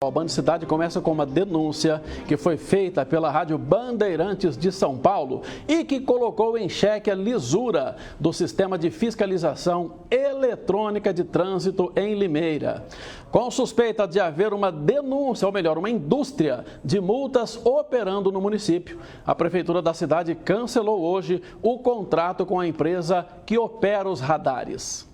A Band Cidade começa com uma denúncia que foi feita pela Rádio Bandeirantes de São Paulo e que colocou em xeque a lisura do sistema de fiscalização eletrônica de trânsito em Limeira. Com suspeita de haver uma denúncia, ou melhor, uma indústria de multas operando no município, a Prefeitura da cidade cancelou hoje o contrato com a empresa que opera os radares.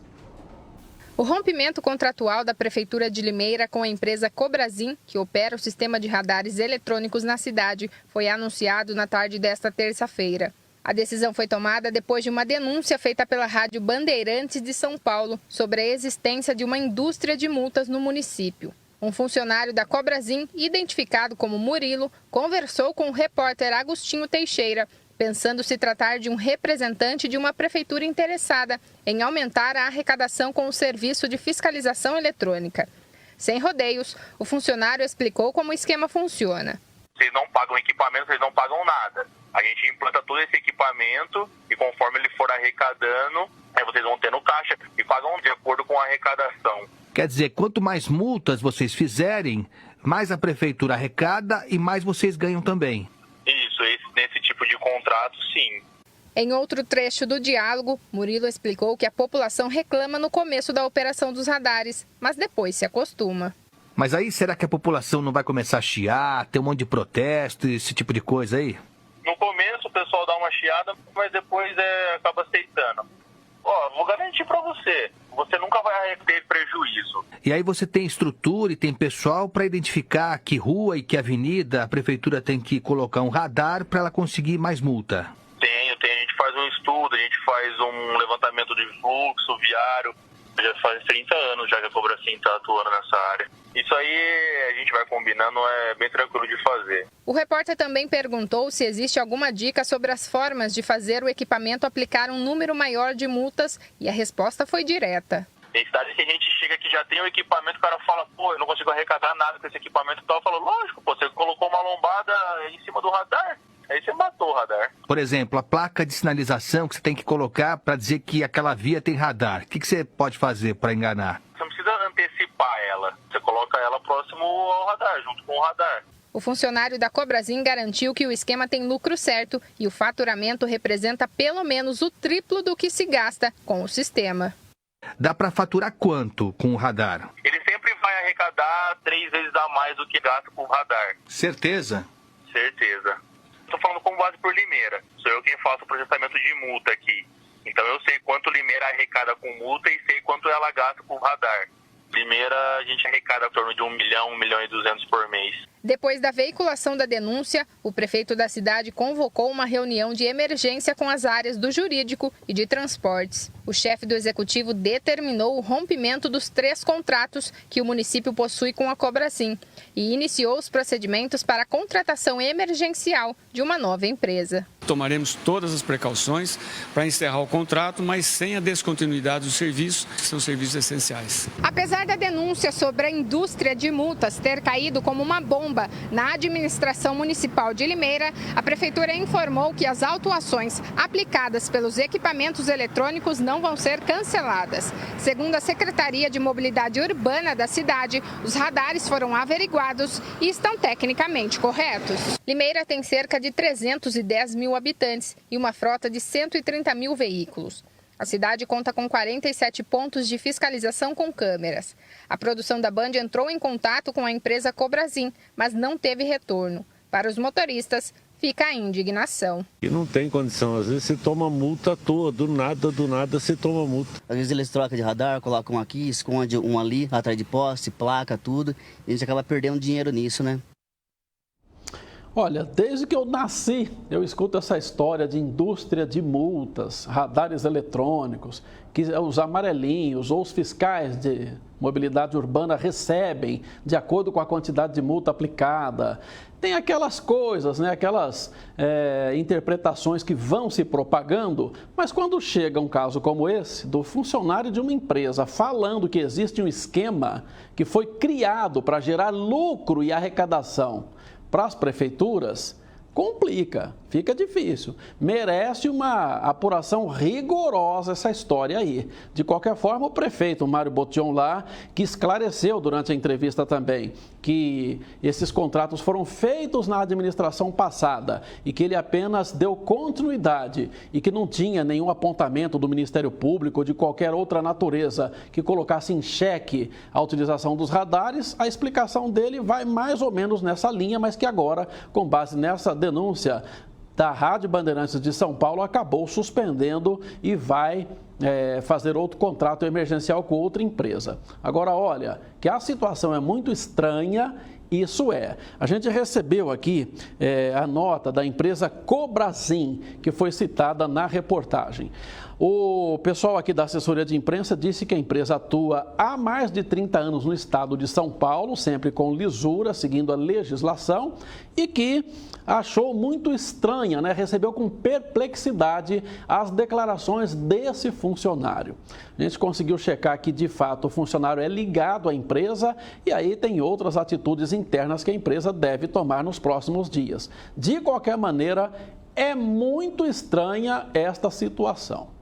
O rompimento contratual da Prefeitura de Limeira com a empresa Cobrasim, que opera o sistema de radares eletrônicos na cidade, foi anunciado na tarde desta terça-feira. A decisão foi tomada depois de uma denúncia feita pela Rádio Bandeirantes de São Paulo sobre a existência de uma indústria de multas no município. Um funcionário da Cobrasim, identificado como Murilo, conversou com o repórter Agostinho Teixeira, pensando se tratar de um representante de uma prefeitura interessada em aumentar a arrecadação com o serviço de fiscalização eletrônica. Sem rodeios, o funcionário explicou como o esquema funciona. Vocês não pagam equipamento, vocês não pagam nada. A gente implanta todo esse equipamento e conforme ele for arrecadando, aí vocês vão ter no caixa e pagam de acordo com a arrecadação. Quer dizer, quanto mais multas vocês fizerem, mais a prefeitura arrecada e mais vocês ganham também. Isso, nesse tipo de contrato, sim. Em outro trecho do diálogo, Murilo explicou que a população reclama no começo da operação dos radares, mas depois se acostuma. Mas aí, será que a população não vai começar a chiar, ter um monte de protesto, esse tipo de coisa aí? No começo o pessoal dá uma chiada, mas depois acaba aceitando. Vou garantir pra você, você nunca vai ter prejuízo. E aí você tem estrutura e tem pessoal para identificar que rua e que avenida a prefeitura tem que colocar um radar para ela conseguir mais multa? Tem, a gente faz um estudo, a gente faz um levantamento de fluxo viário. Já faz 30 anos já que a Cobrasim está atuando nessa área. Isso aí a gente vai combinando, é bem tranquilo de fazer. O repórter também perguntou se existe alguma dica sobre as formas de fazer o equipamento aplicar um número maior de multas e a resposta foi direta. Tem cidade que a gente chega que já tem o equipamento, o cara fala, eu não consigo arrecadar nada com esse equipamento e tal. Eu falo, lógico, você colocou uma lombada em cima do radar. Aí você matou o radar. Por exemplo, a placa de sinalização que você tem que colocar para dizer que aquela via tem radar. O que você pode fazer para enganar? Você não precisa antecipar ela. Você coloca ela próximo ao radar, junto com o radar. O funcionário da Cobrasim garantiu que o esquema tem lucro certo e o faturamento representa pelo menos o triplo do que se gasta com o sistema. Dá para faturar quanto com o radar? Ele sempre vai arrecadar 3 vezes a mais do que gasta com o radar. Certeza? Certeza. Estou falando com base por Limeira. Sou eu quem faço o processamento de multa aqui. Então eu sei quanto Limeira arrecada com multa e sei quanto ela gasta com radar. Limeira a gente arrecada em torno de 1 milhão, 1 milhão e 200 por mês. Depois da veiculação da denúncia, o prefeito da cidade convocou uma reunião de emergência com as áreas do jurídico e de transportes. O chefe do executivo determinou o rompimento dos 3 contratos que o município possui com a Cobrasim e iniciou os procedimentos para a contratação emergencial de uma nova empresa. Tomaremos todas as precauções para encerrar o contrato, mas sem a descontinuidade dos serviços, que são serviços essenciais. Apesar da denúncia sobre a indústria de multas ter caído como uma bomba na administração municipal de Limeira, a prefeitura informou que as autuações aplicadas pelos equipamentos eletrônicos não vão ser canceladas. Segundo a Secretaria de Mobilidade Urbana da cidade, os radares foram averiguados e estão tecnicamente corretos. Limeira tem cerca de 310 mil habitantes e uma frota de 130 mil veículos. A cidade conta com 47 pontos de fiscalização com câmeras. A produção da Band entrou em contato com a empresa Cobrasim, mas não teve retorno. Para os motoristas, fica a indignação. E não tem condição, às vezes você toma multa à toa, do nada você toma multa. Às vezes eles trocam de radar, colocam um aqui, esconde um ali, atrás de poste, placa, tudo. E a gente acaba perdendo dinheiro nisso, né? Olha, desde que eu nasci, eu escuto essa história de indústria de multas, radares eletrônicos, que os amarelinhos ou os fiscais de mobilidade urbana recebem de acordo com a quantidade de multa aplicada. Tem aquelas coisas, né? Aquelas interpretações que vão se propagando, mas quando chega um caso como esse, do funcionário de uma empresa falando que existe um esquema que foi criado para gerar lucro e arrecadação para as prefeituras, complica, fica difícil. Merece uma apuração rigorosa essa história aí. De qualquer forma, o prefeito Mário Botion lá, que esclareceu durante a entrevista também que esses contratos foram feitos na administração passada e que ele apenas deu continuidade e que não tinha nenhum apontamento do Ministério Público ou de qualquer outra natureza que colocasse em xeque a utilização dos radares, a explicação dele vai mais ou menos nessa linha, mas que agora, com base nessa denúncia da Rádio Bandeirantes de São Paulo, acabou suspendendo e vai fazer outro contrato emergencial com outra empresa. Agora, olha, que a situação é muito estranha. Isso é. A gente recebeu aqui a nota da empresa Cobrasim, que foi citada na reportagem. O pessoal aqui da assessoria de imprensa disse que a empresa atua há mais de 30 anos no estado de São Paulo, sempre com lisura, seguindo a legislação, e que achou muito estranha, recebeu com perplexidade as declarações desse funcionário. A gente conseguiu checar que, de fato, o funcionário é ligado à empresa e aí tem outras atitudes internas que a empresa deve tomar nos próximos dias. De qualquer maneira, é muito estranha esta situação.